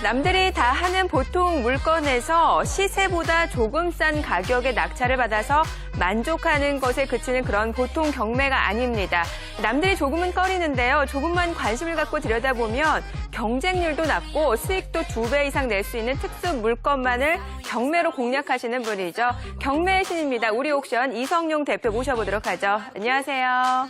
남들이 다 하는 보통 물건에서 시세보다 조금 싼 가격에 낙찰을 받아서 만족하는 것에 그치는 그런 보통 경매가 아닙니다. 남들이 조금은 꺼리는데요. 조금만 관심을 갖고 들여다보면 경쟁률도 낮고 수익도 2배 이상 낼 수 있는 특수 물건만을 경매로 공략하시는 분이죠. 경매의 신입니다. 우리옥션 이성용 대표 모셔보도록 하죠. 안녕하세요.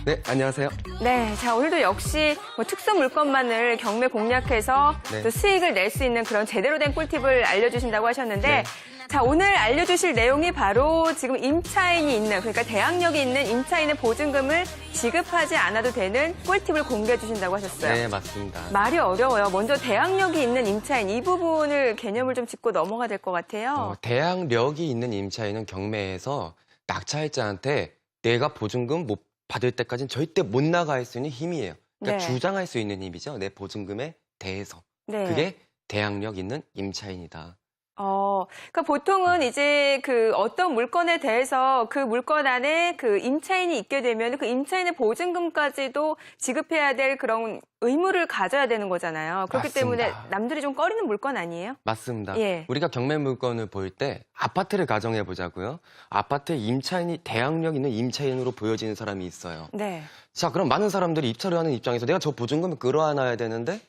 네, 안녕하세요. 네, 자 오늘도 역시 특수 물건만을 경매 공략해서 네. 또 수익을 낼 수 있는 그런 제대로 된 꿀팁을 알려주신다고 하셨는데 네. 자 오늘 알려주실 내용이 바로 지금 임차인이 있는 그러니까 대항력이 있는 임차인의 보증금을 지급하지 않아도 되는 꿀팁을 공개해 주신다고 하셨어요. 네, 맞습니다. 말이 어려워요. 먼저 대항력이 있는 임차인 이 부분을 개념을 좀 짚고 넘어가야 될 것 같아요. 대항력이 있는 임차인은 경매에서 낙찰자한테 내가 보증금 못 받을 때까지는 절대 못 나갈 수 있는 힘이에요. 그러니까 네. 주장할 수 있는 힘이죠. 내 보증금에 대해서. 네. 그게 대항력 있는 임차인이다. 그러니까 보통은 이제 그 어떤 물건에 대해서 그 물건 안에 그 임차인이 있게 되면 그 임차인의 보증금까지도 지급해야 될 그런 의무를 가져야 되는 거잖아요. 그렇기 맞습니다. 때문에 남들이 좀 꺼리는 물건 아니에요? 맞습니다. 예. 우리가 경매 물건을 볼 때 아파트를 가정해 보자고요. 아파트에 임차인이 대항력 있는 임차인으로 보여지는 사람이 있어요. 네. 자, 그럼 많은 사람들이 입찰을 하는 입장에서 내가 저 보증금을 끌어안아야 되는데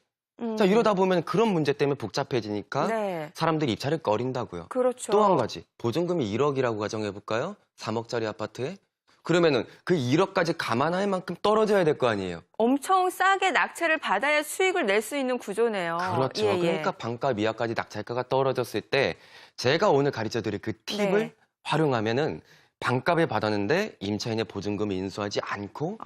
자, 이러다 보면 그런 문제 때문에 복잡해지니까 네. 사람들이 입찰을 꺼린다고요. 그렇죠. 또 한 가지, 보증금이 1억이라고 가정해볼까요? 3억짜리 아파트에? 그러면은 그 1억까지 감안할 만큼 떨어져야 될 거 아니에요? 엄청 싸게 낙찰을 받아야 수익을 낼 수 있는 구조네요. 그렇죠. 예, 예. 그러니까 반가 미화까지 낙찰가가 떨어졌을 때 제가 오늘 가르쳐드릴 그 팁을 네. 활용하면은 반값에 받았는데 임차인의 보증금을 인수하지 않고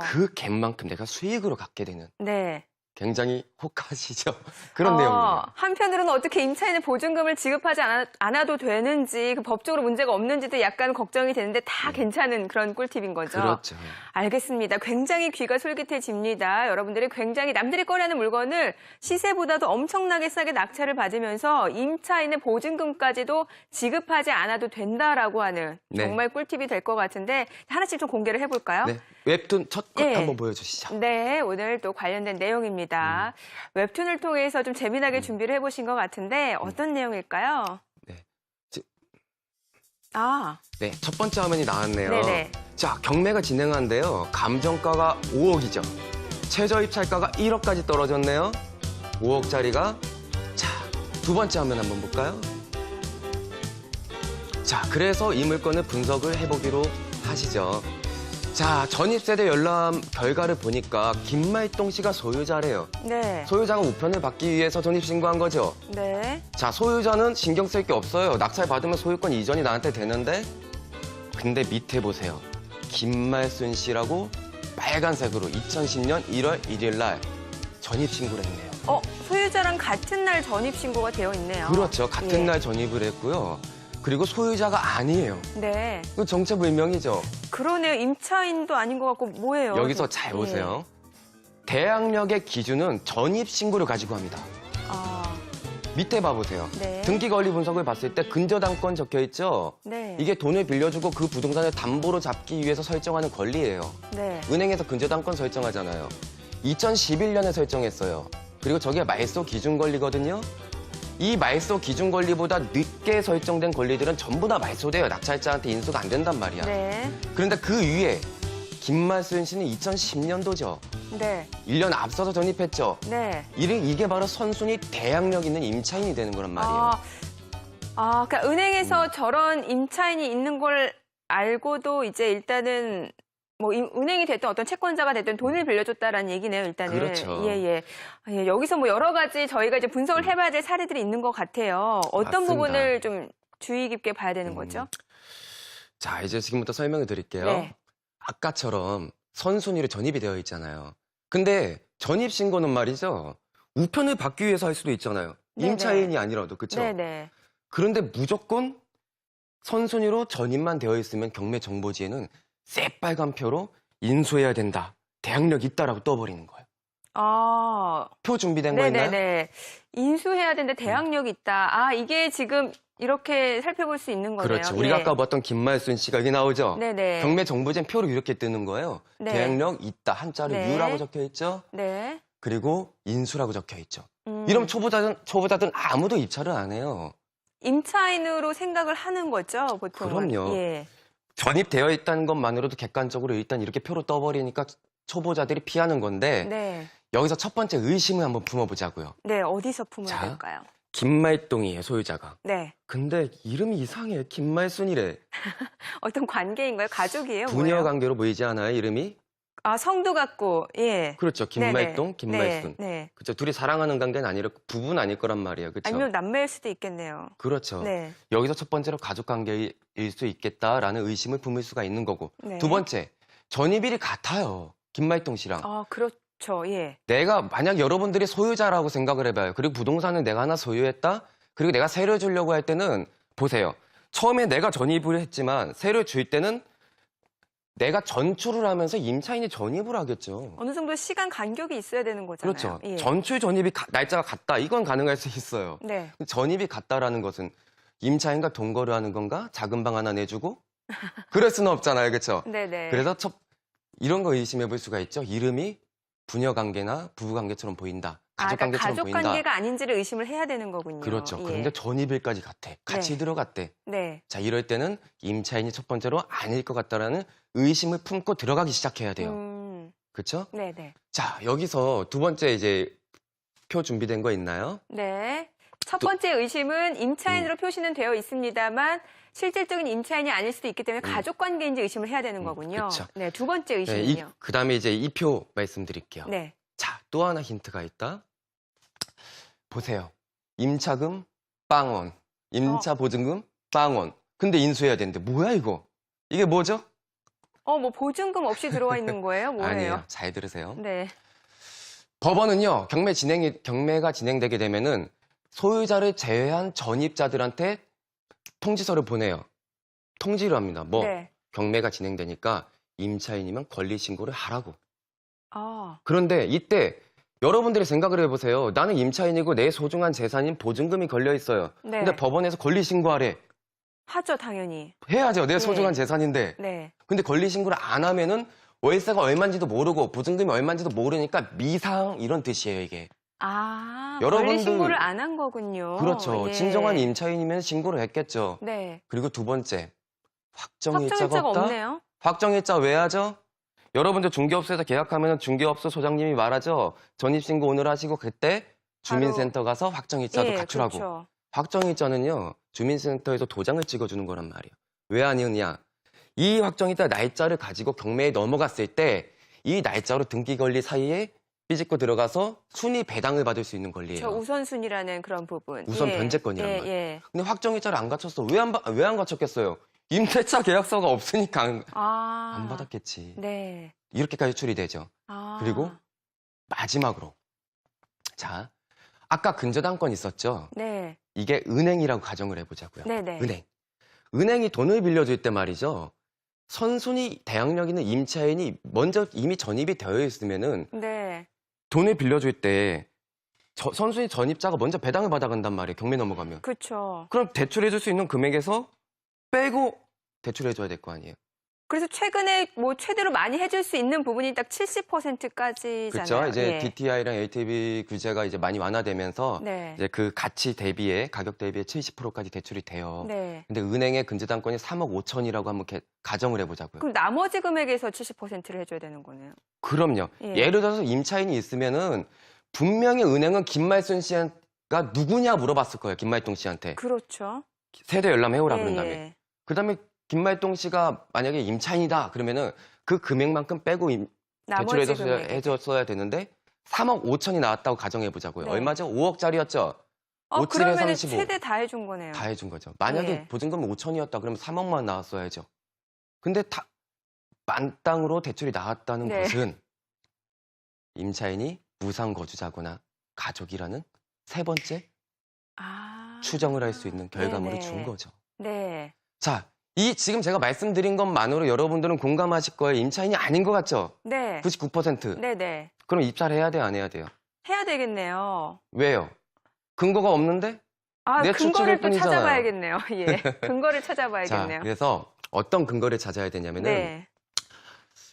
그 갭만큼 내가 수익으로 갖게 되는 네. 굉장히 혹하시죠? 그런 내용이에요. 한편으로는 어떻게 임차인의 보증금을 지급하지 않아도 되는지, 그 법적으로 문제가 없는지도 약간 걱정이 되는데 다 괜찮은 그런 꿀팁인 거죠. 그렇죠. 알겠습니다. 굉장히 귀가 솔깃해집니다. 여러분들이 굉장히 남들이 꺼려하는 물건을 시세보다도 엄청나게 싸게 낙찰을 받으면서 임차인의 보증금까지도 지급하지 않아도 된다라고 하는 네. 정말 꿀팁이 될 것 같은데 하나씩 좀 공개를 해볼까요? 네. 웹툰 첫 컷 예. 한번 보여주시죠. 네, 오늘 또 관련된 내용입니다. 웹툰을 통해서 좀 재미나게 준비를 해보신 것 같은데 어떤 내용일까요? 네. 네, 첫 번째 화면이 나왔네요. 네네. 자, 경매가 진행한데요. 감정가가 5억이죠. 최저 입찰가가 1억까지 떨어졌네요. 5억짜리가 자, 두 번째 화면 한번 볼까요? 자, 그래서 이 물건을 분석을 해보기로 하시죠. 자, 전입세대 열람 결과를 보니까 김말동 씨가 소유자래요. 네. 소유자가 우편을 받기 위해서 전입신고한 거죠. 네. 자, 소유자는 신경 쓸 게 없어요. 낙찰 받으면 소유권 이전이 나한테 되는데 근데 밑에 보세요. 김말순 씨라고 빨간색으로 2010년 1월 1일 날 전입신고를 했네요. 소유자랑 같은 날 전입신고가 되어 있네요. 그렇죠. 같은 예. 날 전입을 했고요. 그리고 소유자가 아니에요. 네. 그 정체불명이죠. 그러네요. 임차인도 아닌 것 같고 뭐예요? 여기서 잘 보세요. 대항력의 기준은 전입신고를 가지고 합니다. 밑에 봐보세요. 네. 등기 권리 분석을 봤을 때 근저당권 적혀 있죠? 네. 이게 돈을 빌려주고 그 부동산을 담보로 잡기 위해서 설정하는 권리예요. 네. 은행에서 근저당권 설정하잖아요. 2011년에 설정했어요. 그리고 저게 말소 기준 권리거든요. 이 말소 기준 권리보다 늦게 설정된 권리들은 전부 다 말소돼요. 낙찰자한테 인수가 안 된단 말이야. 네. 그런데 그 위에 김말순 씨는 2010년도죠. 네. 1년 앞서서 전입했죠. 네. 이게 바로 선순위 대항력 있는 임차인이 되는 거란 말이에요. 그러니까 은행에서 저런 임차인이 있는 걸 알고도 이제 일단은 뭐 은행이 됐든 어떤 채권자가 됐든 돈을 빌려줬다라는 얘기네요, 일단은. 그렇죠. 예. 여기서 뭐 여러 가지 저희가 이제 분석을 해봐야 될 사례들이 있는 것 같아요. 어떤 맞습니다. 부분을 좀 주의 깊게 봐야 되는 거죠? 자, 이제 지금부터 설명을 드릴게요. 네. 아까처럼 선순위로 전입이 되어 있잖아요. 근데 전입신고는 말이죠. 우편을 받기 위해서 할 수도 있잖아요. 네네. 임차인이 아니라도, 그렇죠? 네네. 그런데 무조건 선순위로 전입만 되어 있으면 경매정보지에는 새빨간 표로 인수해야 된다. 대항력 있다라고 떠버리는 거예요. 표 준비된 거 있나요? 네네네. 인수해야 되는데 대항력이 있다. 이게 지금 이렇게 살펴볼 수 있는 거네요. 그렇죠. 우리가 아까 봤던 김말순 씨가 여기 나오죠? 네네. 경매 정보지엔 표로 이렇게 뜨는 거예요. 네. 대항력 있다. 한자로 네. 유라고 적혀 있죠? 네. 그리고 인수라고 적혀 있죠. 이러면 초보자들은 아무도 입찰을 안 해요. 임차인으로 생각을 하는 거죠, 보통은. 그럼요. 예. 전입되어 있다는 것만으로도 객관적으로 일단 이렇게 표로 떠버리니까 초보자들이 피하는 건데 네. 여기서 첫 번째 의심을 한번 품어보자고요. 네, 어디서 품어야 자. 될까요? 김말동이에요, 소유자가. 네. 근데 이름이 이상해. 김말순이래. 어떤 관계인가요? 가족이에요? 부녀 뭐예요? 관계로 보이지 않아요, 이름이? 아, 성도 같고, 예. 그렇죠. 김말동, 네네. 김말순. 네, 네. 그렇죠. 둘이 사랑하는 관계는 아니라 부부는 아닐 거란 말이에요. 그렇죠. 아니면 남매일 수도 있겠네요. 그렇죠. 네. 여기서 첫 번째로 가족 관계일 수 있겠다라는 의심을 품을 수가 있는 거고. 네. 두 번째, 전입일이 같아요. 김말동 씨랑. 아, 그렇죠. 예. 내가 만약 여러분들이 소유자라고 생각을 해봐요. 그리고 부동산을 내가 하나 소유했다. 그리고 내가 세를 주려고 할 때는 보세요. 처음에 내가 전입을 했지만 세를 줄 때는 내가 전출을 하면서 임차인이 전입을 하겠죠. 어느 정도 시간 간격이 있어야 되는 거잖아요. 그렇죠. 예. 전출 전입이 날짜가 같다. 이건 가능할 수 있어요. 네. 전입이 같다라는 것은 임차인과 동거를 하는 건가? 작은 방 하나 내주고? 그럴 수는 없잖아요. 그렇죠? 네네. 그래서 이런 거 의심해 볼 수가 있죠. 이름이 부녀 관계나 부부 관계처럼 보인다. 가족 그러니까 관계처럼 가족 보인다. 관계가 아닌지를 의심을 해야 되는 거군요. 그렇죠. 예. 그런데 전입일까지 같아. 같이 네. 들어갔대. 네. 자, 이럴 때는 임차인이 첫 번째로 아닐 것 같다라는 의심을 품고 들어가기 시작해야 돼요. 그렇죠? 네네. 자, 여기서 두 번째 이제 표 준비된 거 있나요? 네. 첫 번째 의심은 임차인으로 표시는 되어 있습니다만 실질적인 임차인이 아닐 수도 있기 때문에 가족 관계인지 의심을 해야 되는 거군요. 그쵸. 네, 두 번째 네, 의심은요. 그다음에 이제 이 표 말씀드릴게요. 네. 자, 또 하나 힌트가 있다. 보세요. 임차금 빵원, 임차 보증금 빵원. 근데 인수해야 되는데 뭐야 이거? 이게 뭐죠? 뭐 보증금 없이 들어와 있는 거예요? 뭐예요? 아니에요. 잘 들으세요. 네. 법원은요, 경매가 진행되게 되면은 소유자를 제외한 전입자들한테 통지서를 보내요. 통지를 합니다. 네. 경매가 진행되니까 임차인이면 권리 신고를 하라고. 아, 그런데 이때 여러분들이 생각을 해보세요. 나는 임차인이고 내 소중한 재산인 보증금이 걸려 있어요. 네. 근데 법원에서 권리 신고하래. 하죠, 당연히. 해야죠. 내 네. 소중한 재산인데. 네. 근데 권리 신고를 안 하면은 월세가 얼마인지도 모르고 보증금이 얼마인지도 모르니까 미상 이런 뜻이에요, 이게. 아, 여러분들- 권리 신고를 안 한 거군요. 그렇죠. 예. 진정한 임차인이면 신고를 했겠죠. 네. 그리고 두 번째, 확정일자가 확정일자가 없다? 없네요. 확정일자 왜 하죠? 여러분들 중개업소에서 계약하면 중개업소 소장님이 말하죠. 전입신고 오늘 하시고 그때 주민센터 가서 확정일자도 예, 가출하고. 그렇죠. 확정일자는요. 주민센터에서 도장을 찍어주는 거란 말이에요. 왜 아니었냐? 이 확정일자 날짜를 가지고 경매에 넘어갔을 때 이 날짜로 등기 권리 사이에 삐집고 들어가서 순위 배당을 받을 수 있는 권리예요. 저 우선순위라는 그런 부분. 우선 예. 변제권이란 예, 말이에요. 예. 근데 확정일자를 안 갖췄어. 왜 안 갖췄겠어요? 임대차 계약서가 없으니까 안 받았겠지. 네. 이렇게까지 처리되죠. 아. 그리고 마지막으로 자, 아까 근저당권 있었죠? 네. 이게 은행이라고 가정을 해보자고요. 네네. 은행이 돈을 빌려줄 때 말이죠. 선순위 대항력 있는 임차인이 먼저 이미 전입이 되어 있으면은 네. 돈을 빌려줄 때 선순위 전입자가 먼저 배당을 받아간단 말이에요. 경매 넘어가면. 그렇죠. 그럼 대출해줄 수 있는 금액에서 빼고 대출해줘야 될 거 아니에요. 그래서 최근에 뭐 최대로 많이 해줄 수 있는 부분이 딱 70%까지잖아요. 그렇죠. 이제 예. DTI랑 LTV 규제가 이제 많이 완화되면서 네. 이제 그 가치 대비에 가격 대비에 70%까지 대출이 돼요. 네. 근데 은행의 근저당권이 3억 5천이라고 한번 가정을 해보자고요. 그럼 나머지 금액에서 70%를 해줘야 되는 거네요. 그럼요. 예. 예를 들어서 임차인이 있으면은 분명히 은행은 김말순 씨가 누구냐 물어봤을 거예요. 김말동 씨한테. 그렇죠. 세대 열람해오라 예, 그런 다음에. 예. 그다음에 김말동 씨가 만약에 임차인이다 그러면은 그 금액만큼 빼고 나머지 대출해줬어야 금액. 해줬어야 되는데 3억 5천이 나왔다고 가정해 보자고요. 네. 얼마죠? 5억짜리였죠. 그러면 57에 35. 최대 다 해준 거네요. 다 해준 거죠. 만약에 예. 보증금이 5천이었다 그러면 3억만 나왔어야죠. 근데 만땅으로 대출이 나왔다는 네. 것은 임차인이 무상 거주자거나 가족이라는 세 번째 추정을 할 수 있는 결과물을 네네. 준 거죠. 네. 자, 지금 제가 말씀드린 것만으로 여러분들은 공감하실 거예요. 임차인이 아닌 것 같죠? 네. 99%. 네네. 그럼 입찰 해야 돼요, 안 해야 돼요? 해야 되겠네요. 왜요? 근거가 없는데? 내 근거를 추측일 또 뿐이잖아요. 찾아봐야겠네요. 예. 근거를 자, 찾아봐야겠네요. 그래서 어떤 근거를 찾아야 되냐면은 네.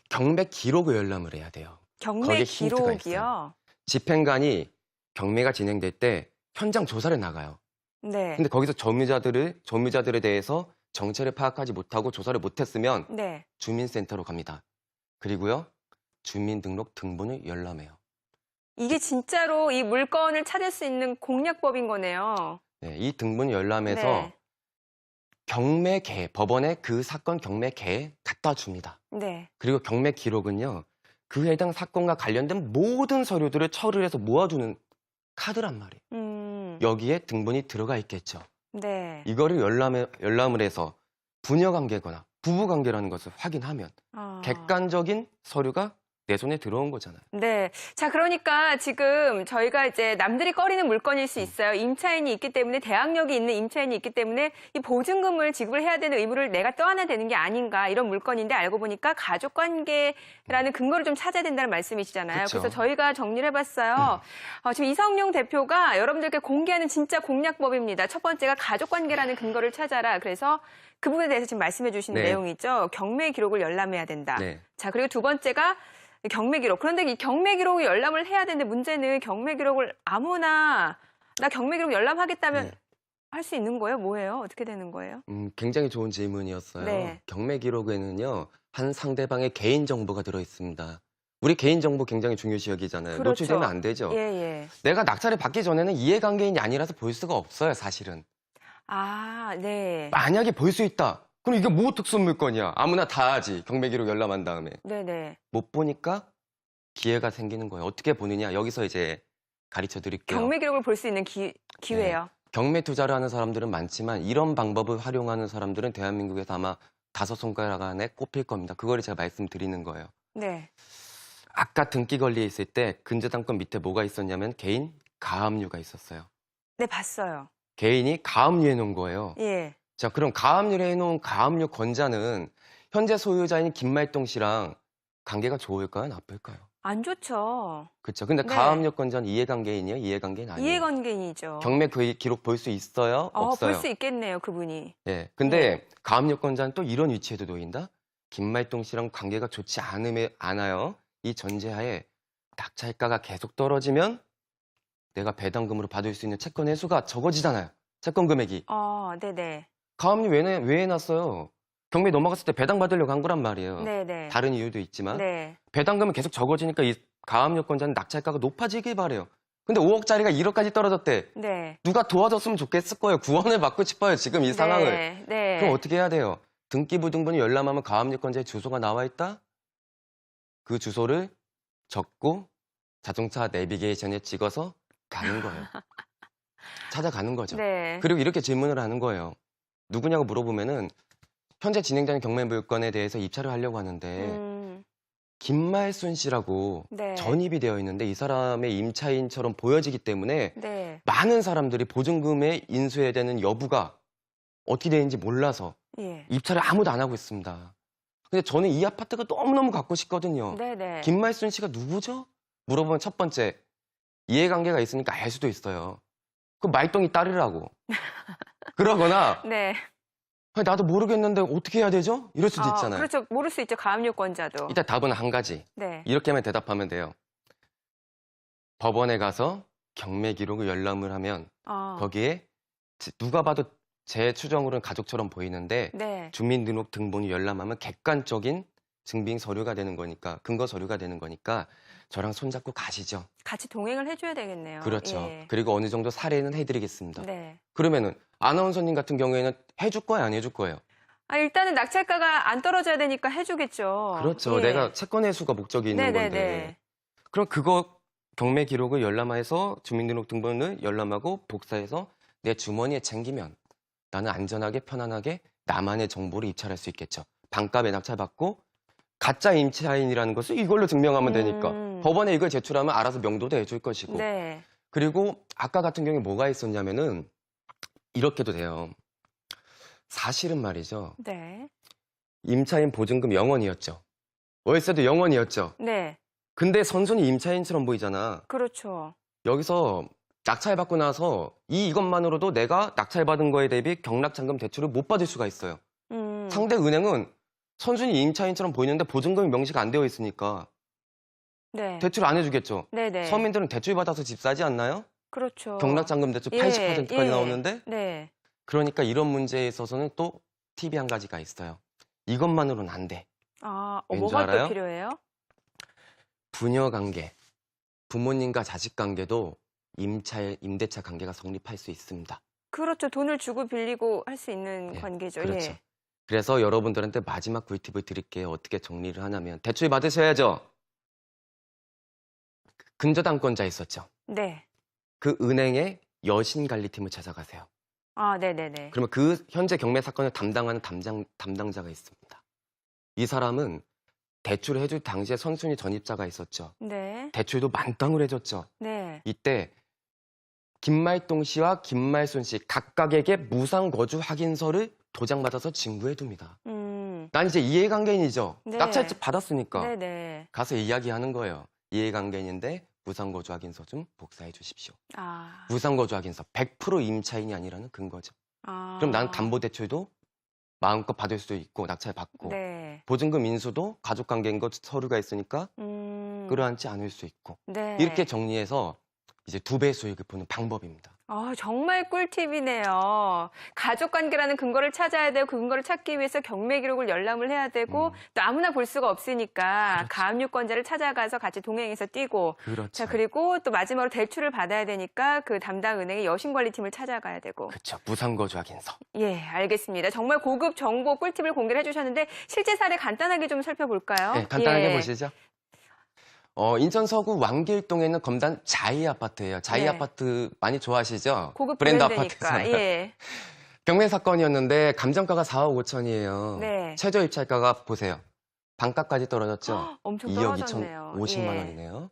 경매 기록을 열람을 해야 돼요. 경매 거기에 힌트가 기록이요. 집행관이 경매가 진행될 때 현장 조사를 나가요. 네. 근데 거기서 점유자들에 대해서 정체를 파악하지 못하고 조사를 못했으면 네. 주민센터로 갑니다. 그리고요, 주민등록 등본을 열람해요. 이게 진짜로 이 물건을 찾을 수 있는 공략법인 거네요. 네, 이 등본 열람해서 네. 경매계, 법원에 그 사건 경매계에 갖다 줍니다. 네. 그리고 경매 기록은요, 그 해당 사건과 관련된 모든 서류들을 처리를 해서 모아두는 카드란 말이에요. 여기에 등본이 들어가 있겠죠. 네. 이거를 열람을 해서 부녀관계거나 부부관계라는 것을 확인하면 아. 객관적인 서류가 내 손에 들어온 거잖아요. 네. 자, 그러니까 지금 저희가 이제 남들이 꺼리는 물건일 수 있어요. 임차인이 있기 때문에, 대항력이 있는 임차인이 있기 때문에 이 보증금을 지급을 해야 되는 의무를 내가 떠안아야 되는 게 아닌가, 이런 물건인데 알고 보니까 가족관계라는 근거를 좀 찾아야 된다는 말씀이시잖아요. 그쵸. 그래서 저희가 정리를 해봤어요. 지금 이성용 대표가 여러분들께 공개하는 진짜 공략법입니다. 첫 번째가 가족관계라는 근거를 찾아라. 그래서 그 부분에 대해서 지금 말씀해 주시는 네. 내용이죠. 경매 기록을 열람해야 된다. 네. 자, 그리고 두 번째가 경매 기록. 그런데 이 경매 기록을 열람을 해야 되는데 문제는 경매 기록을 아무나 나 경매 기록 열람하겠다면 네. 할 수 있는 거예요? 뭐예요? 어떻게 되는 거예요? 굉장히 좋은 질문이었어요. 네. 경매 기록에는요, 한 상대방의 개인 정보가 들어 있습니다. 우리 개인 정보 굉장히 중요시 여기잖아요. 그렇죠. 노출되면 안 되죠. 예, 예. 내가 낙찰을 받기 전에는 이해관계인이 아니라서 볼 수가 없어요, 사실은. 아, 네. 만약에 볼 수 있다. 그럼 이게 뭐 특수물건이야. 아무나 다 하지. 경매 기록 열람한 다음에. 네네. 못 보니까 기회가 생기는 거예요. 어떻게 보느냐. 여기서 이제 가르쳐 드릴게요. 경매 기록을 볼 수 있는 기회요. 경매 투자를 하는 사람들은 많지만 이런 방법을 활용하는 사람들은 대한민국에서 아마 5손가락 안에 꼽힐 겁니다. 그거를 제가 말씀드리는 거예요. 네. 아까 등기 권리에 있을 때 근저당권 밑에 뭐가 있었냐면 개인 가압류가 있었어요. 네, 봤어요. 개인이 가압류해 놓은 거예요. 예. 자, 그럼 가압류를 해놓은 가압류 권자는 현재 소유자인 김말동 씨랑 관계가 좋을까요? 나쁠까요? 안 좋죠. 그렇죠. 근데 네. 가압류 권자는 이해관계인이에요? 이해관계인 아니에요? 이해관계인이죠. 경매 그 기록 볼 수 있어요? 없어요? 볼 수 있겠네요, 그분이. 예. 근데 가압류 권자는 또 이런 위치에도 놓인다? 김말동 씨랑 관계가 좋지 않아요. 이 전제하에 낙찰가가 계속 떨어지면 내가 배당금으로 받을 수 있는 채권 회수가 적어지잖아요. 채권 금액이. 네네. 가압류 왜 해놨어요? 경매 넘어갔을 때 배당 받으려고 한 거란 말이에요. 네네. 다른 이유도 있지만 네. 배당금은 계속 적어지니까 이 가압류권자는 낙찰가가 높아지길 바래요. 근데 5억짜리가 1억까지 떨어졌대. 네. 누가 도와줬으면 좋겠을 거예요. 구원을 받고 싶어요. 지금 이 상황을. 네. 그럼 어떻게 해야 돼요? 등기부등본이 열람하면 가압류권자의 주소가 나와 있다? 그 주소를 적고 자동차 내비게이션에 찍어서 가는 거예요. 찾아가는 거죠. 네. 그리고 이렇게 질문을 하는 거예요. 누구냐고 물어보면은 현재 진행되는 경매 물건에 대해서 입찰을 하려고 하는데 김말순 씨라고 네. 전입이 되어 있는데 이 사람의 임차인처럼 보여지기 때문에 네. 많은 사람들이 보증금에 인수해야 되는 여부가 어떻게 되는지 몰라서 예. 입찰을 아무도 안 하고 있습니다. 근데 저는 이 아파트가 너무너무 갖고 싶거든요. 네네. 김말순 씨가 누구죠? 물어보면 첫 번째, 이해관계가 있으니까 알 수도 있어요. 그 말똥이 딸이라고. 그러거나 네. 나도 모르겠는데 어떻게 해야 되죠? 이럴 수도 있잖아요. 그렇죠. 모를 수 있죠. 가압류권자도. 일단 답은 한 가지. 네. 이렇게만 대답하면 돼요. 법원에 가서 경매 기록을 열람을 하면 거기에 누가 봐도 제 추정으로는 가족처럼 보이는데 네. 주민등록 등본을 열람하면 객관적인 증빙 서류가 되는 거니까 근거 서류가 되는 거니까 저랑 손잡고 가시죠. 같이 동행을 해줘야 되겠네요. 그렇죠. 예. 그리고 어느 정도 사례는 해드리겠습니다. 네. 그러면은 아나운서님 같은 경우에는 해줄 거예요, 안 해줄 거예요? 일단은 낙찰가가 안 떨어져야 되니까 해주겠죠. 그렇죠. 예. 내가 채권 회수가 목적이 있는 네네네. 건데. 그럼 그거 경매 기록을 열람해서 주민등록 등본을 열람하고 복사해서 내 주머니에 챙기면 나는 안전하게 편안하게 나만의 정보를 입찰할 수 있겠죠. 반값에 낙찰받고 가짜 임차인이라는 것을 이걸로 증명하면 되니까 법원에 이걸 제출하면 알아서 명도도 해줄 것이고. 네. 그리고 아까 같은 경우에 뭐가 있었냐면은 이렇게도 돼요. 사실은 말이죠. 네. 임차인 보증금 0원이었죠. 월세도 0원이었죠. 네. 근데 선순위 임차인처럼 보이잖아. 그렇죠. 여기서 낙찰받고 나서 이것만으로도 내가 낙찰받은 거에 대비 경락잔금 대출을 못 받을 수가 있어요. 상대 은행은 선순위 임차인처럼 보이는데 보증금이 명시가 안 되어 있으니까 네. 대출 안 해주겠죠. 네네. 서민들은 대출 받아서 집 사지 않나요? 그렇죠. 경락잔금 대출 예, 80%까지 예. 나오는데 네. 그러니까 이런 문제에 있어서는 또 팁이 한 가지가 있어요. 이것만으로는 안 돼. 아, 왠지 뭐가 알아요? 또 필요해요? 부녀 관계, 부모님과 자식 관계도 임대차 관계가 성립할 수 있습니다. 그렇죠. 돈을 주고 빌리고 할 수 있는 네, 관계죠. 그렇죠. 예. 그래서 여러분들한테 마지막 꿀팁을 드릴게요. 어떻게 정리를 하냐면 대출 받으셔야죠. 근저당권자 있었죠. 네. 그 은행의 여신관리팀을 찾아가세요. 아, 네네네. 그러면 그 현재 경매 사건을 담당하는 담당자가 있습니다. 이 사람은 대출을 해줄 당시에 선순위 전입자가 있었죠. 네. 대출도 만땅을 해줬죠. 네. 이때 김말동 씨와 김말순 씨 각각에게 무상거주 확인서를 도장받아서 진구해둡니다. 난 이제 이해관계인이죠. 네. 낙찰 받았으니까. 네네. 가서 이야기하는 거예요. 이해관계인인데 무상거주 확인서 좀 복사해 주십시오. 아. 무상거주 확인서 100% 임차인이 아니라는 근거죠. 아. 그럼 나는 담보대출도 마음껏 받을 수도 있고 낙찰 받고 네. 보증금 인수도 가족관계인 것 서류가 있으니까 끌어안지 않을 수 있고 네. 이렇게 정리해서 이제 2배 수익을 보는 방법입니다. 아, 정말 꿀팁이네요. 가족관계라는 근거를 찾아야 되고 그 근거를 찾기 위해서 경매 기록을 열람을 해야 되고 또 아무나 볼 수가 없으니까 그렇죠. 가압류권자를 찾아가서 같이 동행해서 뛰고 그렇죠. 자 그리고 또 마지막으로 대출을 받아야 되니까 그 담당 은행의 여신관리팀을 찾아가야 되고 그렇죠. 무상거주 확인서. 예, 알겠습니다. 정말 고급 정보 꿀팁을 공개를 해주셨는데 실제 사례 간단하게 좀 살펴볼까요? 네, 간단하게 예. 보시죠. 인천 서구 왕길동에 있는 검단 자이 아파트예요. 자이 네. 아파트 많이 좋아하시죠? 고급 브랜드 브랜드니까. 아파트잖아요. 예. 경매 사건이었는데 감정가가 4억 5천이에요. 네. 최저 입찰가가 보세요. 반값까지 떨어졌죠? 엄청 2억 떨어졌네요. 2,050만 예. 원이네요.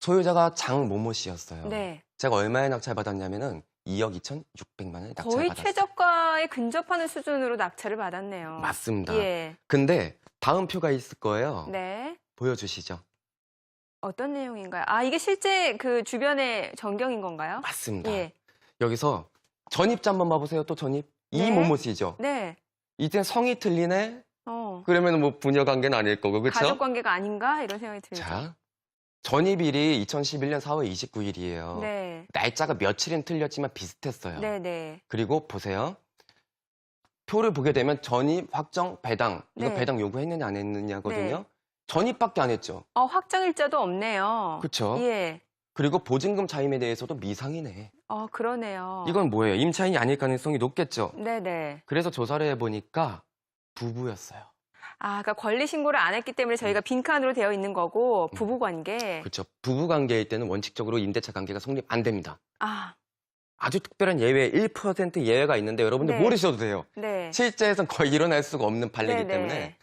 소유자가 장모모 씨였어요. 네. 제가 얼마에 낙찰받았냐면은 2억 2,600만 원에 거의 낙찰받았어요. 최저가에 근접하는 수준으로 낙찰을 받았네요. 맞습니다. 예. 근데 다음 표가 있을 거예요. 네. 보여주시죠. 어떤 내용인가요? 아, 이게 실제 그 주변의 전경인 건가요? 맞습니다. 예. 여기서 전입자 한번 봐보세요. 또 전입. 네. 이모모 씨죠. 네. 이젠 성이 틀리네? 어. 그러면 뭐 부녀 관계는 아닐 거고, 그렇죠? 가족 관계가 아닌가? 이런 생각이 들죠. 자, 전입일이 2011년 4월 29일이에요. 네. 날짜가 며칠은 틀렸지만 비슷했어요. 네, 네. 그리고 보세요. 표를 보게 되면 전입, 확정, 배당. 이거 네. 배당 요구했느냐 안 했느냐거든요. 네. 전입밖에 안 했죠. 확정일자도 없네요. 그쵸? 예. 그리고 보증금 차임에 대해서도 미상이네. 그러네요. 이건 뭐예요? 임차인이 아닐 가능성이 높겠죠. 네네. 그래서 조사를 해보니까 부부였어요. 아, 그러니까 권리 신고를 안 했기 때문에 저희가 빈칸으로 되어 있는 거고 부부 관계. 그렇죠. 부부 관계일 때는 원칙적으로 임대차 관계가 성립 안 됩니다. 아, 아주 특별한 예외, 1% 예외가 있는데 여러분들 네. 모르셔도 돼요. 네. 실제에선 거의 일어날 수가 없는 판례이기 네네. 때문에.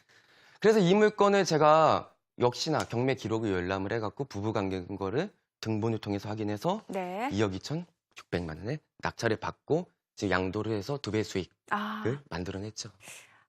그래서 이 물건을 제가 역시나 경매 기록을 열람을 해갖고 부부 관계인 거를 등본을 통해서 확인해서 네. 2억 2,600만 원에 낙찰을 받고 지금 양도를 해서 2배 수익을 아, 만들어냈죠.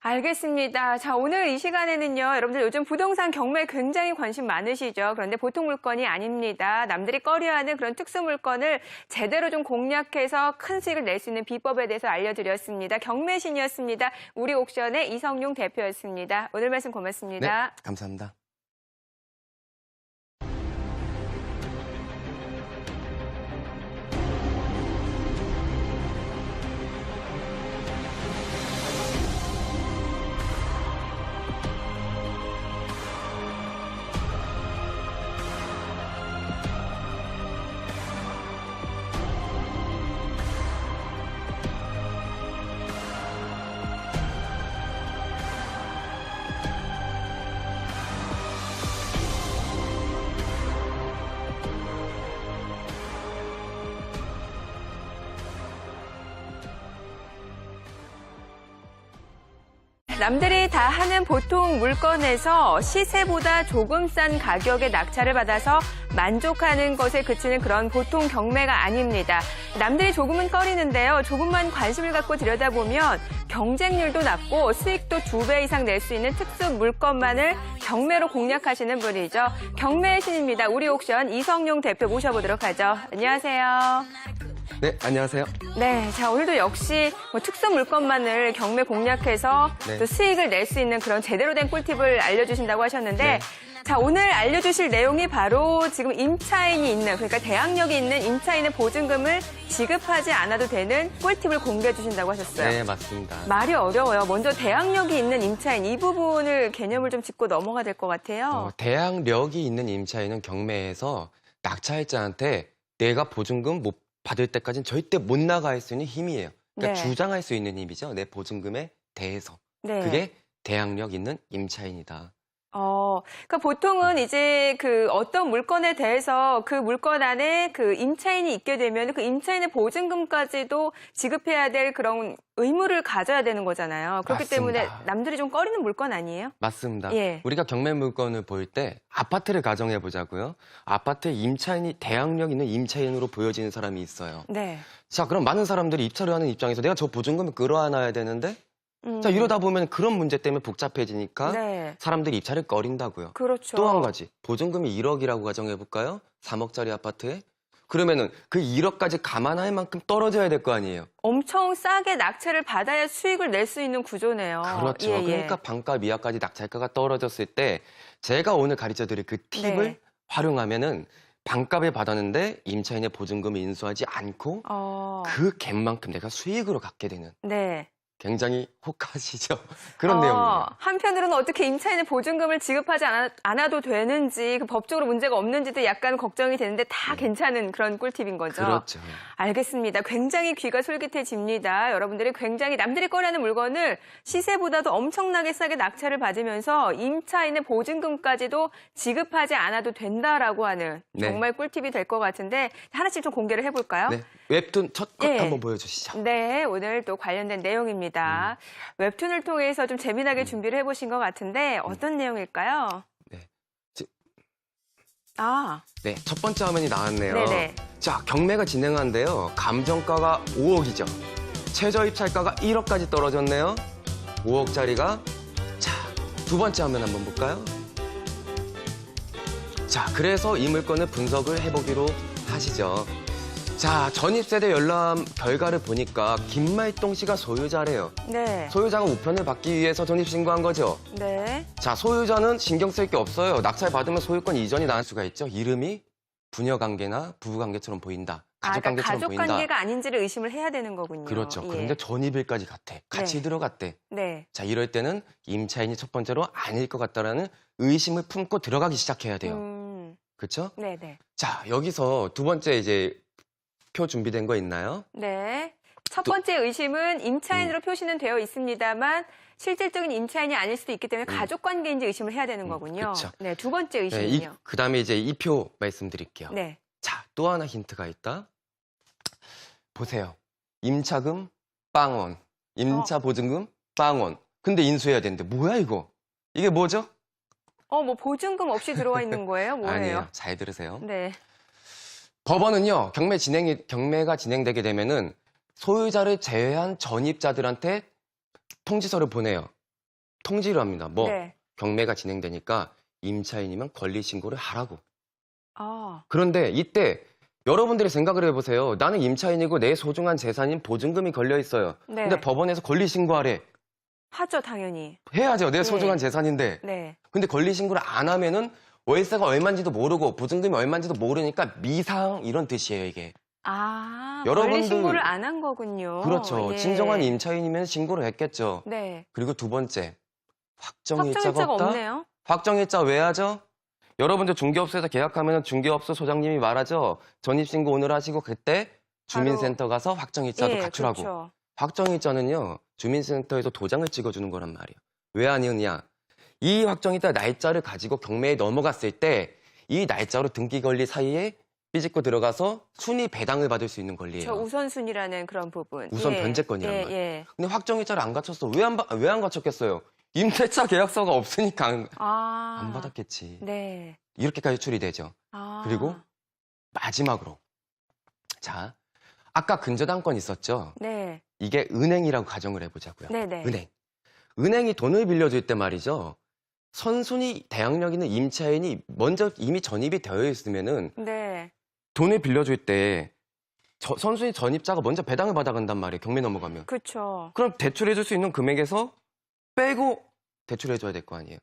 알겠습니다. 자, 오늘 이 시간에는요, 여러분들 요즘 부동산 경매에 굉장히 관심 많으시죠? 그런데 보통 물건이 아닙니다. 남들이 꺼려하는 그런 특수 물건을 제대로 좀 공략해서 큰 수익을 낼 수 있는 비법에 대해서 알려드렸습니다. 경매신이었습니다. 우리 옥션의 이성용 대표였습니다. 오늘 말씀 고맙습니다. 네, 감사합니다. 남들이 다 하는 보통 물건에서 시세보다 조금 싼 가격에 낙찰을 받아서 만족하는 것에 그치는 그런 보통 경매가 아닙니다. 남들이 조금은 꺼리는데요. 조금만 관심을 갖고 들여다보면 경쟁률도 낮고 수익도 2배 이상 낼 수 있는 특수 물건만을 경매로 공략하시는 분이죠. 경매의 신입니다. 우리 옥션 이성용 대표 모셔보도록 하죠. 안녕하세요. 네, 안녕하세요. 네, 자 오늘도 역시 특수 물건만을 경매 공략해서 네. 또 수익을 낼 수 있는 그런 제대로 된 꿀팁을 알려주신다고 하셨는데 네. 자, 오늘 알려주실 내용이 바로 지금 임차인이 있는, 그러니까 대항력이 있는 임차인의 보증금을 지급하지 않아도 되는 꿀팁을 공개해 주신다고 하셨어요. 네, 맞습니다. 말이 어려워요. 먼저 대항력이 있는 임차인, 이 부분을 개념을 좀 짚고 넘어가야 될 것 같아요. 대항력이 있는 임차인은 경매에서 낙찰자한테 내가 보증금 못 받을 때까지는 절대 못 나갈 수 있는 힘이에요. 그러니까 네. 주장할 수 있는 힘이죠. 내 보증금에 대해서. 네. 그게 대항력 있는 임차인이다. 그러니까 보통은 이제 그 어떤 물건에 대해서 그 물건 안에 그 임차인이 있게 되면 그 임차인의 보증금까지도 지급해야 될 그런 의무를 가져야 되는 거잖아요. 그렇기 맞습니다. 때문에 남들이 좀 꺼리는 물건 아니에요? 맞습니다. 예. 우리가 경매 물건을 볼 때 아파트를 가정해 보자고요. 아파트에 임차인이 대항력 있는 임차인으로 보여지는 사람이 있어요. 네. 자, 그럼 많은 사람들이 입찰을 하는 입장에서 내가 저 보증금을 끌어안아야 되는데 자, 이러다 보면 그런 문제 때문에 복잡해지니까 네. 사람들이 입찰을 꺼린다고요. 그렇죠. 또 한 가지, 보증금이 1억이라고 가정해 볼까요? 3억짜리 아파트에? 그러면은 그 1억까지 감안할 만큼 떨어져야 될 거 아니에요. 엄청 싸게 낙찰을 받아야 수익을 낼 수 있는 구조네요. 그렇죠. 예, 예. 그러니까 반값 이하까지 낙찰가가 떨어졌을 때 제가 오늘 가르쳐 드릴 그 팁을 네. 활용하면은 반값에 받았는데 임차인의 보증금을 인수하지 않고 그 갭만큼 내가 수익으로 갖게 되는 네. 굉장히 혹하시죠? 그런 내용이에요. 한편으로는 어떻게 임차인의 보증금을 지급하지 않아도 되는지, 그 법적으로 문제가 없는지도 약간 걱정이 되는데 다 괜찮은 그런 꿀팁인 거죠. 그렇죠. 알겠습니다. 굉장히 귀가 솔깃해집니다. 여러분들이 굉장히 남들이 꺼내는 물건을 시세보다도 엄청나게 싸게 낙찰을 받으면서 임차인의 보증금까지도 지급하지 않아도 된다라고 하는 네. 정말 꿀팁이 될 것 같은데 하나씩 좀 공개를 해볼까요? 네. 웹툰 첫 컷 예. 한번 보여주시죠. 네, 오늘 또 관련된 내용입니다. 웹툰을 통해서 좀 재미나게 준비를 해보신 것 같은데 어떤 내용일까요? 네. 네, 첫 번째 화면이 나왔네요. 네네. 자, 경매가 진행한데요. 감정가가 5억이죠. 최저 입찰가가 1억까지 떨어졌네요. 5억짜리가. 자, 두 번째 화면 한번 볼까요? 자, 그래서 이 물건을 분석을 해보기로 하시죠. 자, 전입세대 열람 결과를 보니까 김말동 씨가 소유자래요. 네. 소유자가 우편을 받기 위해서 전입신고한 거죠. 네. 자, 소유자는 신경 쓸 게 없어요. 낙찰 받으면 소유권 이전이 나올 수가 있죠. 이름이 부녀관계나 부부관계처럼 보인다. 그러니까 가족관계처럼 가족 보인다. 관계가 아닌지를 의심을 해야 되는 거군요. 그렇죠. 예. 그런데 전입일까지 같아. 같이 네. 들어갔대. 네. 자, 이럴 때는 임차인이 첫 번째로 아닐 것 같다라는 의심을 품고 들어가기 시작해야 돼요. 그렇죠? 네네. 자, 여기서 두 번째 이제 표 준비된 거 있나요? 네. 첫 번째 의심은 임차인으로 표시는 되어 있습니다만 실질적인 임차인이 아닐 수도 있기 때문에 가족 관계인지 의심을 해야 되는 거군요. 그쵸. 네, 두 번째 네, 의심은요. 그다음에 이제 이 표 말씀드릴게요. 네. 자, 또 하나 힌트가 있다. 보세요. 임차금 빵원, 임차 보증금 빵원. 근데 인수해야 되는데 뭐야 이거? 이게 뭐죠? 뭐 보증금 없이 들어와 있는 거예요? 뭐예요? 아니에요. 잘 들으세요. 네. 법원은요, 경매가 진행되게 되면은 소유자를 제외한 전입자들한테 통지서를 보내요. 통지를 합니다. 네. 경매가 진행되니까 임차인이면 권리 신고를 하라고. 아, 그런데 이때 여러분들이 생각을 해보세요. 나는 임차인이고 내 소중한 재산인 보증금이 걸려 있어요. 네. 근데 법원에서 권리 신고하래. 하죠, 당연히. 해야죠. 내 소중한 네. 재산인데. 네. 근데 권리 신고를 안 하면은 월세가 얼마인지도 모르고 보증금이 얼마인지도 모르니까 미상 이런 뜻이에요, 이게. 아, 여러분들- 권리 신고를 안 한 거군요. 그렇죠. 예. 진정한 임차인이면 신고를 했겠죠. 네. 그리고 두 번째, 확정일자가 확정일자가 없다? 없네요. 확정일자 왜 하죠? 여러분들 중개업소에서 계약하면 중개업소 소장님이 말하죠. 전입신고 오늘 하시고 그때 주민센터 가서 확정일자도 예, 갖추라고. 그렇죠. 확정일자는요. 주민센터에서 도장을 찍어주는 거란 말이에요. 왜 아니느냐. 이 확정일자 날짜를 가지고 경매에 넘어갔을 때 이 날짜로 등기 권리 사이에 삐집고 들어가서 순위 배당을 받을 수 있는 권리예요. 저 우선순위라는 그런 부분. 우선 변제권이란 예, 말이에요. 예. 근데 확정일자를 안 갖췄어. 왜 안 갖췄겠어요? 임대차 계약서가 없으니까 안 받았겠지. 네. 이렇게까지 처리되죠. 그리고 마지막으로. 자, 아까 근저당권 있었죠? 네. 이게 은행이라고 가정을 해보자고요. 네네. 은행. 은행이 돈을 빌려줄 때 말이죠. 선순위 대항력 있는 임차인이 먼저 이미 전입이 되어 있으면은 네. 돈을 빌려줄 때 선순위 전입자가 먼저 배당을 받아간단 말이에요. 경매 넘어가면. 그렇죠. 그럼 대출해줄 수 있는 금액에서 빼고 대출해줘야 될 거 아니에요.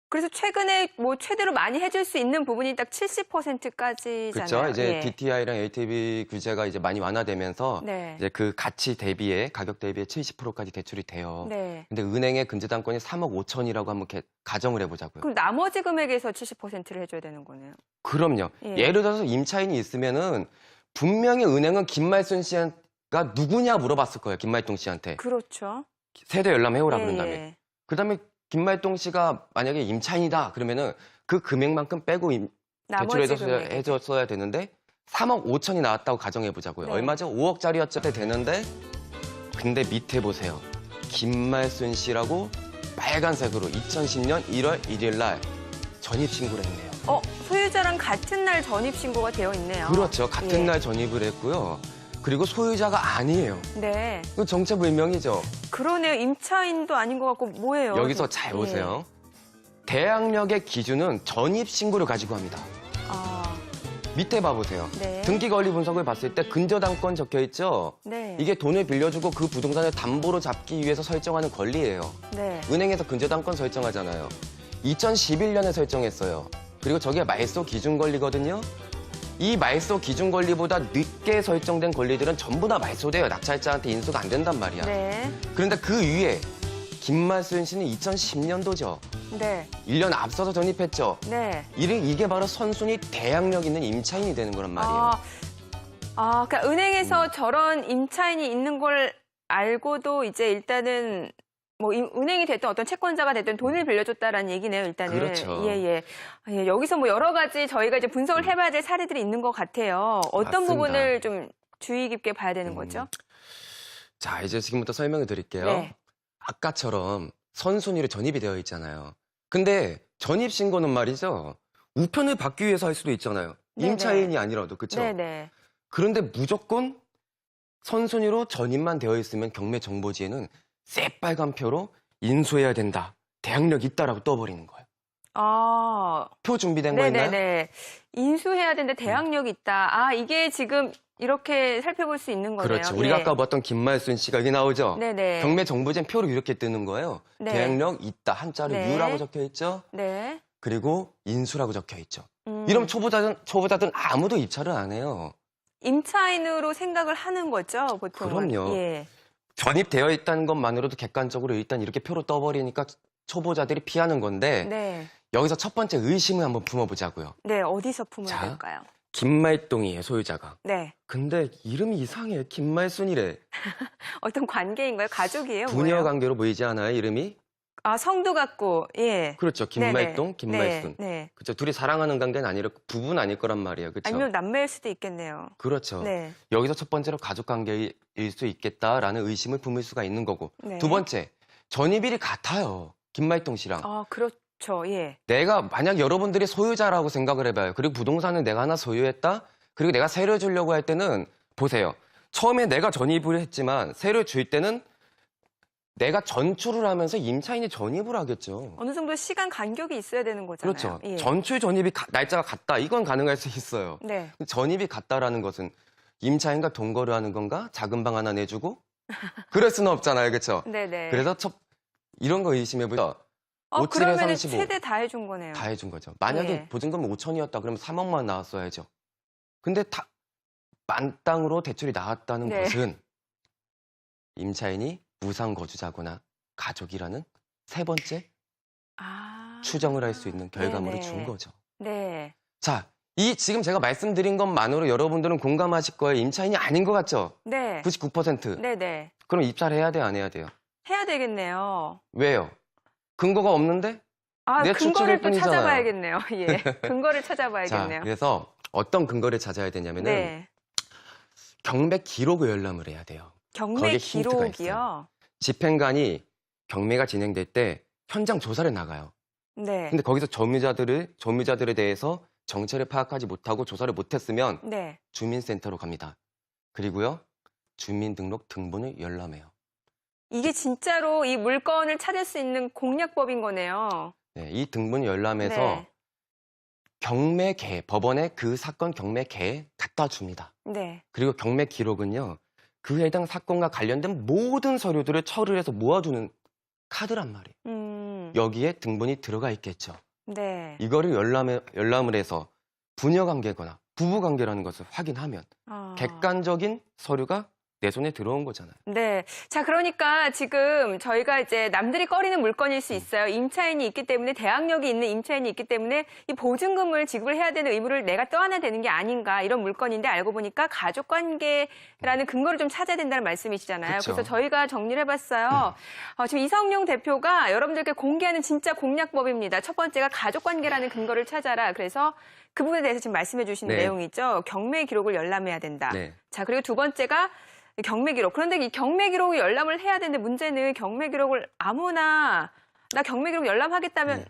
그래서 최근에 뭐 최대로 많이 해줄 수 있는 부분이 딱 70%까지잖아요. 그렇죠. 이제 예. DTI랑 LTV 규제가 이제 많이 완화되면서 네. 이제 그 가치 대비에 가격 대비에 70%까지 대출이 돼요. 네. 근데 은행의 근저당권이 3억 5천이라고 한번 가정을 해보자고요. 그럼 나머지 금액에서 70%를 해줘야 되는 거네요. 그럼요. 예. 예를 들어서 임차인이 있으면은 분명히 은행은 김말순 씨가 누구냐 물어봤을 거예요. 김말동 씨한테. 그렇죠. 세대 열람 해오라 예, 그런 다음에. 예. 그다음에 김말동 씨가 만약에 임차인이다 그러면은 그 금액만큼 빼고 나머지 대출해줬어야 되는데 3억 5천이 나왔다고 가정해 보자고요. 네. 얼마죠? 5억짜리였을 되는데 근데 밑에 보세요. 김말순 씨라고 빨간색으로 2010년 1월 1일 날 전입 신고를 했네요. 소유자랑 같은 날 전입 신고가 되어 있네요. 그렇죠. 같은 예. 날 전입을 했고요. 그리고 소유자가 아니에요. 네. 그 정체불명이죠. 그러네요. 임차인도 아닌 것 같고 뭐예요? 여기서 잘 보세요. 대항력의 기준은 전입 신고를 가지고 합니다. 아, 밑에 봐보세요. 네. 등기 권리 분석을 봤을 때 근저당권 적혀 있죠. 네. 이게 돈을 빌려주고 그 부동산을 담보로 잡기 위해서 설정하는 권리예요. 네. 은행에서 근저당권 설정하잖아요. 2011년에 설정했어요. 그리고 저게 말소 기준 권리거든요. 이 말소 기준 권리보다 늦게 설정된 권리들은 전부 다 말소돼요. 낙찰자한테 인수가 안 된단 말이야. 네. 그런데 그 위에 김말순 씨는 2010년도죠. 네. 1년 앞서서 전입했죠. 네. 이게 바로 선순위 대항력 있는 임차인이 되는 거란 말이에요. 그러니까 은행에서 저런 임차인이 있는 걸 알고도 이제 일단은 뭐 은행이 됐든 어떤 채권자가 됐든 돈을 빌려줬다라는 얘기네요, 일단은. 그렇죠. 예. 여기서 뭐 여러 가지 저희가 이제 분석을 해봐야 될 사례들이 있는 것 같아요. 어떤 맞습니다. 부분을 좀 주의 깊게 봐야 되는 거죠? 자, 이제 지금부터 설명을 드릴게요. 네. 아까처럼 선순위로 전입이 되어 있잖아요. 근데 전입 신고는 말이죠. 우편을 받기 위해서 할 수도 있잖아요. 네네. 임차인이 아니라도, 그렇죠? 네네. 그런데 무조건 선순위로 전입만 되어 있으면 경매 정보지에는 새빨간 표로 인수해야 된다. 대항력 있다라고 떠버리는 거예요. 표 준비된 거 있나요? 네네네. 인수해야 되는데 대항력이 있다. 이게 지금 이렇게 살펴볼 수 있는 거네요. 그렇죠. 우리가 아까 봤던 김말순 씨가 여기 나오죠? 네네. 경매 정보지엔 표로 이렇게 뜨는 거예요. 네. 대항력 있다. 한자로 네. 유라고 적혀 있죠? 네. 그리고 인수라고 적혀 있죠. 이러면 초보자들은 아무도 입찰을 안 해요. 임차인으로 생각을 하는 거죠, 보통. 그럼요. 예. 전입되어 있다는 것만으로도 객관적으로 일단 이렇게 표로 떠버리니까 초보자들이 피하는 건데 네. 여기서 첫 번째 의심을 한번 품어보자고요. 네, 어디서 품어야 자. 될까요? 김말동이에요, 소유자가. 네. 근데 이름이 이상해. 김말순이래. 어떤 관계인가요? 가족이에요? 부녀 뭐예요? 관계로 보이지 않아요, 이름이? 성도 같고, 예. 그렇죠. 김말동, 네네. 김말순. 네. 그렇죠. 둘이 사랑하는 관계는 아니라 부부는 아닐 거란 말이에요. 그렇죠? 아니면 남매일 수도 있겠네요. 그렇죠. 네. 여기서 첫 번째로 가족 관계일 수 있겠다라는 의심을 품을 수가 있는 거고. 네. 두 번째, 전입일이 같아요. 김말동 씨랑. 그렇죠. 예. 내가 만약 여러분들이 소유자라고 생각을 해봐요. 그리고 부동산을 내가 하나 소유했다. 그리고 내가 세를 주려고 할 때는 보세요. 처음에 내가 전입을 했지만 세를 줄 때는 내가 전출을 하면서 임차인이 전입을 하겠죠. 어느 정도 시간 간격이 있어야 되는 거잖아요. 그렇죠. 예. 전출 전입이 날짜가 같다. 이건 가능할 수 있어요. 네. 전입이 같다라는 것은 임차인과 동거를 하는 건가? 작은 방 하나 내주고? 그럴 수는 없잖아요. 그렇죠? 네네. 그래서 이런 거 의심해보죠. 57에 그러면 35. 최대 다 해준 거네요. 다 해준 거죠. 만약에 예. 보증금 5천이었다 그러면 3억만 나왔어야죠. 근데 다 만땅으로 대출이 나왔다는 네. 것은 임차인이 무상 거주자거나 가족이라는 세 번째 추정을 할 수 있는 결과물을 네네. 준 거죠. 네. 자, 지금 제가 말씀드린 것만으로 여러분들은 공감하실 거예요. 임차인이 아닌 것 같죠? 네. 99%. 네네. 그럼 입찰해야 돼요, 안 해야 돼요? 해야 되겠네요. 왜요? 근거가 없는데? 내 근거를 추측일 또 뿐이잖아요. 찾아봐야겠네요. 예. 근거를 자, 찾아봐야겠네요. 그래서 어떤 근거를 찾아야 되냐면은 네. 경매 기록을 열람을 해야 돼요. 경매 거기에 힌트가 기록이요? 집행관이 경매가 진행될 때 현장 조사를 나가요. 네. 근데 거기서 점유자들에 대해서 정체를 파악하지 못하고 조사를 못했으면 네. 주민센터로 갑니다. 그리고요, 주민등록 등본을 열람해요. 이게 진짜로 이 물건을 찾을 수 있는 공략법인 거네요. 네, 이 등본을 열람해서 네. 경매계, 법원에 그 사건 경매계에 갖다 줍니다. 네. 그리고 경매 기록은요, 그 해당 사건과 관련된 모든 서류들을 처리해서 모아두는 카드란 말이에요. 여기에 등본이 들어가 있겠죠. 네. 이거를 열람을 해서 부녀관계거나 부부관계라는 것을 확인하면 객관적인 서류가 내 손에 들어온 거잖아요. 네. 자, 그러니까 지금 저희가 이제 남들이 꺼리는 물건일 수 있어요. 임차인이 있기 때문에, 대항력이 있는 임차인이 있기 때문에 이 보증금을 지급을 해야 되는 의무를 내가 떠안아야 되는 게 아닌가, 이런 물건인데 알고 보니까 가족관계라는 근거를 좀 찾아야 된다는 말씀이시잖아요. 그쵸. 그래서 저희가 정리를 해봤어요. 지금 이성용 대표가 여러분들께 공개하는 진짜 공약법입니다. 첫 번째가 가족관계라는 근거를 찾아라. 그래서 그 부분에 대해서 지금 말씀해 주신 네. 내용이죠. 경매 기록을 열람해야 된다. 네. 자, 그리고 두 번째가 경매 기록. 그런데 이 경매 기록을 열람을 해야 되는데 문제는 경매 기록을 아무나 나 경매 기록 열람하겠다면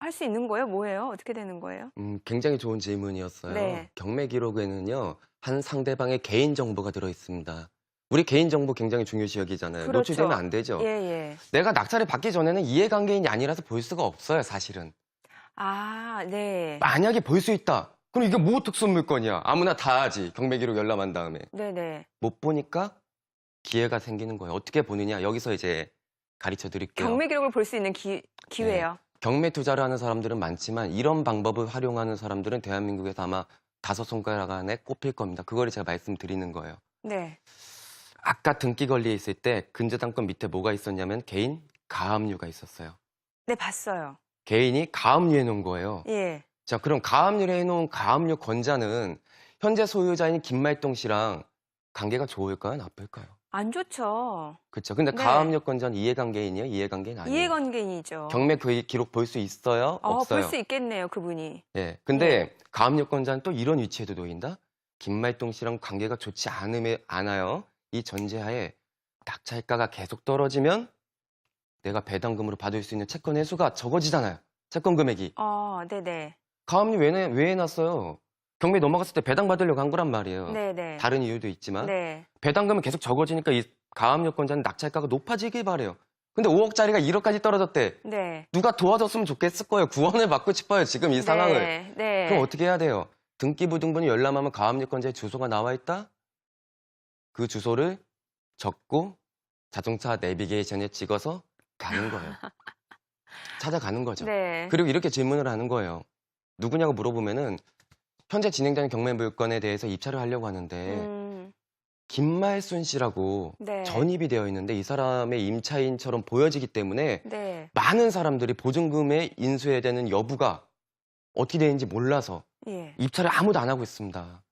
할 수 있는 거예요? 뭐예요? 어떻게 되는 거예요? 굉장히 좋은 질문이었어요. 네. 경매 기록에는요, 한 상대방의 개인 정보가 들어 있습니다. 우리 개인 정보 굉장히 중요시 여기잖아요. 그렇죠. 노출되면 안 되죠. 예, 예. 내가 낙찰을 받기 전에는 이해관계인이 아니라서 볼 수가 없어요, 사실은. 아, 네. 만약에 볼 수 있다. 그럼 이게 뭐 특수물건이야. 아무나 다 하지. 경매 기록 열람한 다음에. 네네. 못 보니까 기회가 생기는 거예요. 어떻게 보느냐. 여기서 이제 가르쳐 드릴게요. 경매 기록을 볼 수 있는 기회요. 경매 투자를 하는 사람들은 많지만 이런 방법을 활용하는 사람들은 대한민국에서 아마 5손가락 안에 꼽힐 겁니다. 그거를 제가 말씀드리는 거예요. 네. 아까 등기 권리에 있을 때 근저당권 밑에 뭐가 있었냐면 개인 가압류가 있었어요. 네, 봤어요. 개인이 가압류해 놓은 거예요. 예. 자, 그럼 가압류를 해놓은 가압류 권자는 현재 소유자인 김말동 씨랑 관계가 좋을까요? 나쁠까요? 안 좋죠. 그렇죠. 근데 네. 가압류 권자는 이해관계인이에요? 이해관계인 아니에요? 이해관계인이죠. 경매 그 기록 볼 수 있어요? 없어요? 볼 수 있겠네요, 그분이. 예. 근데 가압류 권자는 또 이런 위치에도 놓인다? 김말동 씨랑 관계가 좋지 않아요. 이 전제하에 낙찰가가 계속 떨어지면 내가 배당금으로 받을 수 있는 채권 회수가 적어지잖아요. 채권 금액이. 네네. 가압류 왜 해놨어요? 경매 넘어갔을 때 배당 받으려고 한 거란 말이에요. 네네. 다른 이유도 있지만 네. 배당금은 계속 적어지니까 이 가압류권자는 낙찰가가 높아지길 바래요. 근데 5억짜리가 1억까지 떨어졌대. 네. 누가 도와줬으면 좋겠을 거예요. 구원을 받고 싶어요. 지금 이 상황을. 네. 그럼 어떻게 해야 돼요? 등기부등본이 열람하면 가압류권자의 주소가 나와 있다? 그 주소를 적고 자동차 내비게이션에 찍어서 가는 거예요. 찾아가는 거죠. 네. 그리고 이렇게 질문을 하는 거예요. 누구냐고 물어보면은 현재 진행되는 경매 물건에 대해서 입찰을 하려고 하는데 김말순 씨라고 네. 전입이 되어 있는데 이 사람의 임차인처럼 보여지기 때문에 네. 많은 사람들이 보증금에 인수해야 되는 여부가 어떻게 되는지 몰라서 예. 입찰을 아무도 안 하고 있습니다.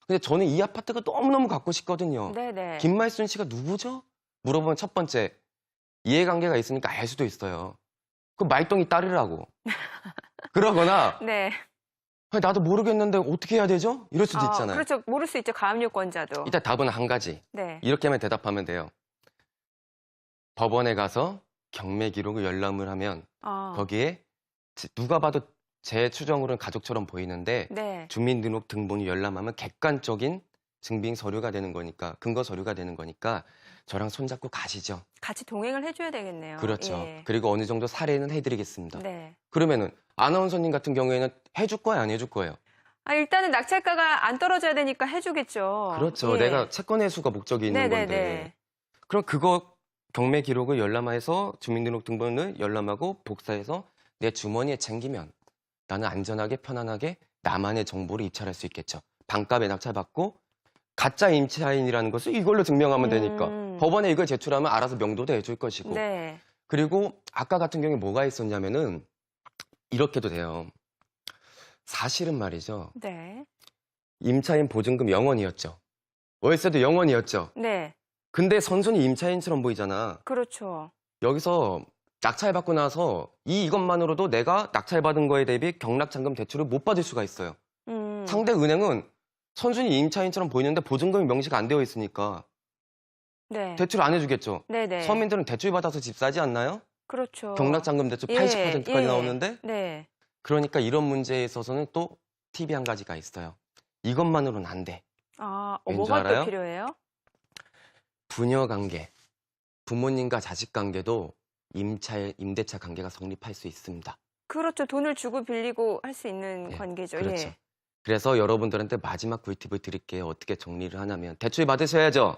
근데 저는 이 아파트가 너무너무 갖고 싶거든요. 네네. 김말순 씨가 누구죠? 물어보면 첫 번째, 이해관계가 있으니까 알 수도 있어요. 그 말똥이 딸이라고. 그러거나 네. 나도 모르겠는데 어떻게 해야 되죠? 이럴 수도 있잖아요. 그렇죠. 모를 수 있죠. 가압류권자도. 일단 답은 한 가지. 네. 이렇게만 대답하면 돼요. 법원에 가서 경매 기록을 열람을 하면 거기에 누가 봐도 제 추정으로는 가족처럼 보이는데 네. 주민등록등본이 열람하면 객관적인 증빙 서류가 되는 거니까 근거 서류가 되는 거니까 저랑 손잡고 가시죠. 같이 동행을 해줘야 되겠네요. 그렇죠. 예. 그리고 어느 정도 사례는 해드리겠습니다. 네. 그러면은 아나운서님 같은 경우에는 해줄 거예요, 안 해줄 거예요? 일단은 낙찰가가 안 떨어져야 되니까 해주겠죠. 그렇죠. 예. 내가 채권 회수가 목적이 있는 네네네. 건데. 그럼 그거 경매 기록을 열람해서 주민등록등본을 열람하고 복사해서 내 주머니에 챙기면 나는 안전하게 편안하게 나만의 정보를 입찰할 수 있겠죠. 반값에 낙찰받고 가짜 임차인이라는 것을 이걸로 증명하면 되니까 법원에 이걸 제출하면 알아서 명도도 해줄 것이고. 네. 그리고 아까 같은 경우에 뭐가 있었냐면은 이렇게도 돼요. 사실은 말이죠. 네. 임차인 보증금 0원이었죠. 월세도 0원이었죠. 네. 근데 선순위 임차인처럼 보이잖아. 그렇죠. 여기서 낙찰받고 나서 이것만으로도 내가 낙찰받은 거에 대비 경락잔금 대출을 못 받을 수가 있어요. 상대 은행은 선순위 임차인처럼 보이는데 보증금이 명시가 안 되어 있으니까 네. 대출 안 해주겠죠. 네네. 서민들은 대출 받아서 집 사지 않나요? 그렇죠. 경락잔금 대출 예, 80%까지 예. 나오는데 네. 그러니까 이런 문제에 있어서는 또 팁이 한 가지가 있어요. 이것만으로는 안 돼. 왠지 뭐가 알아요? 또 필요해요? 부녀관계, 부모님과 자식 관계도 임대차 관계가 성립할 수 있습니다. 그렇죠. 돈을 주고 빌리고 할 수 있는 네, 관계죠. 그렇죠. 예. 그래서 여러분들한테 마지막 꿀팁을 드릴게요. 어떻게 정리를 하냐면 대출 받으셔야죠.